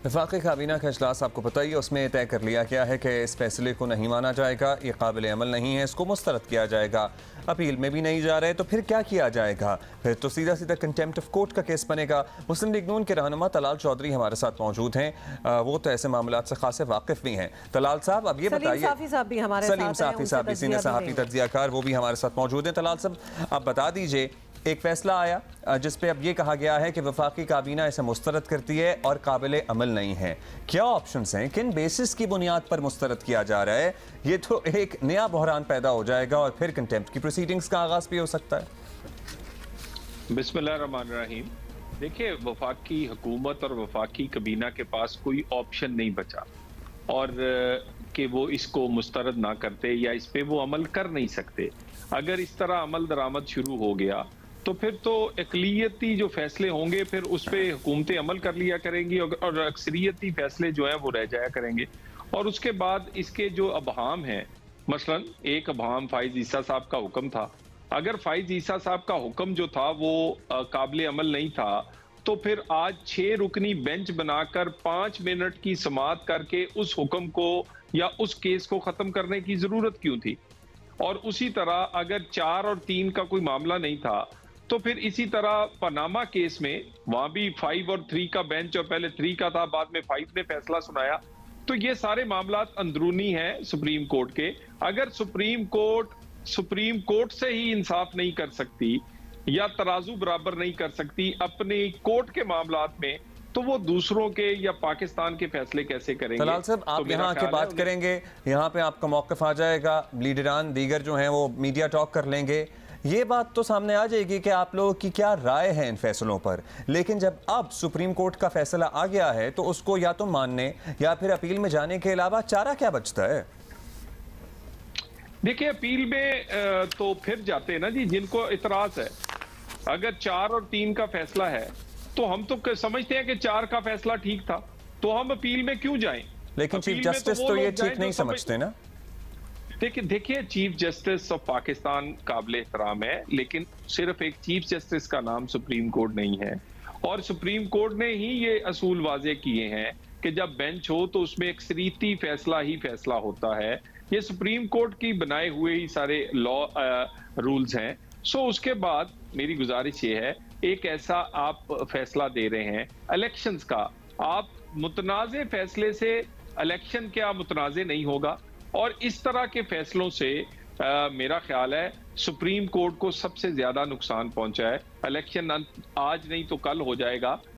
वफाकी काबीना का इजलास आपको पता ही है, उसमें तय कर लिया गया है कि इस फैसले को नहीं माना जाएगा, ये काबिल अमल नहीं है, इसको मुस्तरद किया जाएगा। अपील में भी नहीं जा रहे तो फिर क्या किया जाएगा? फिर तो सीधा सीधा कंटेम्प्ट ऑफ कोर्ट का केस बनेगा। मुस्लिम लीग नून के रहनुमा तलाल चौधरी हमारे साथ मौजूद हैं, वो तो ऐसे मामलात से खासे वाकिफ भी हैं। तलाल साहब, अब ये बताइए। सलीम साफी साहब भी सीनियर सहाफ़ी तज्ज़ियाकार, वो भी हमारे साथ मौजूद हैं। तलाल साहब, आप बता दीजिए, एक फैसला आया जिस पे अब ये कहा गया है कि वफाकी काबीना इसे मुस्तरद करती है और काबिल अमल नहीं है। क्या ऑप्शंस हैं, किन बेसिस की बुनियाद पर मुस्तरद किया जा रहा है? ये तो एक नया बहरान पैदा हो जाएगा और फिर कंटेम्प्ट की प्रोसीडिंग्स का आगाज भी हो सकता है। बिस्मिल्लाहिर्रहमानिर्रहीम। देखिए, वफाकी हुकूमत और वफाकी काबीना के पास कोई ऑप्शन नहीं बचा और कि वो इसको मुस्तरद ना करते या इस पे वो अमल कर नहीं सकते। अगर इस तरह अमल दरामद शुरू हो गया तो फिर तो अक़लियती जो फैसले होंगे फिर उस पर हुकूमतें अमल कर लिया करेंगी और अक्सरियती फैसले जो हैं वो रह जाया करेंगे। और उसके बाद इसके जो अबहाम हैं, मसलन एक अबहाम फ़ाइज़ ईसा साहब का हुक्म था। अगर फ़ाइज़ ईसा साहब का हुक्म जो था वो काबिल अमल नहीं था तो फिर आज 6 रुकनी बेंच बनाकर 5 मिनट की समाअत करके उस हुक्म को या उस केस को ख़त्म करने की ज़रूरत क्यों थी? और उसी तरह अगर 4 और 3 का कोई मामला नहीं था तो फिर इसी तरह पनामा केस में वहां भी 5 और 3 का बेंच, और पहले 3 का था, बाद में 5 ने फैसला सुनाया। तो ये सारे मामलात अंदरूनी हैं सुप्रीम कोर्ट के। अगर सुप्रीम कोर्ट से ही इंसाफ नहीं कर सकती या तराजू बराबर नहीं कर सकती अपने कोर्ट के मामलात में, तो वो दूसरों के या पाकिस्तान के फैसले कैसे करेंगे? तलाल साहब, आप यहाँ आके बात करेंगे, यहाँ पे आपका मौक़िफ़ आ जाएगा, लीडरान दीगर जो हैं वो मीडिया टॉक कर लेंगे, ये बात तो सामने आ जाएगी कि आप लोगों की क्या राय है इन फैसलों पर। लेकिन जब अब सुप्रीम कोर्ट का फैसला आ गया है तो उसको या तो मानने या फिर अपील में जाने के अलावा चारा क्या बचता है? देखिए, अपील में तो फिर जाते हैं ना जी जिनको इतराज है। अगर 4 और 3 का फैसला है तो हम तो समझते हैं कि 4 का फैसला ठीक था, तो हम अपील में क्यों जाएं? लेकिन चीफ जस्टिस तो ये ठीक नहीं समझते ना। देखिए, चीफ जस्टिस ऑफ पाकिस्तान काबिल एहतराम है, लेकिन सिर्फ एक चीफ जस्टिस का नाम सुप्रीम कोर्ट नहीं है। और सुप्रीम कोर्ट ने ही ये असूल वाजे किए हैं कि जब बेंच हो तो उसमें अक्सरियती फैसला ही फैसला होता है। ये सुप्रीम कोर्ट की बनाए हुए ही सारे लॉ रूल्स हैं। सो उसके बाद मेरी गुजारिश ये है, एक ऐसा आप फैसला दे रहे हैं इलेक्शंस का, आप मुतनाज़े फैसले से इलेक्शन क्या मुतनाज़े नहीं होगा। और इस तरह के फैसलों से मेरा ख्याल है सुप्रीम कोर्ट को सबसे ज्यादा नुकसान पहुंचा है। इलेक्शन आज नहीं तो कल हो जाएगा,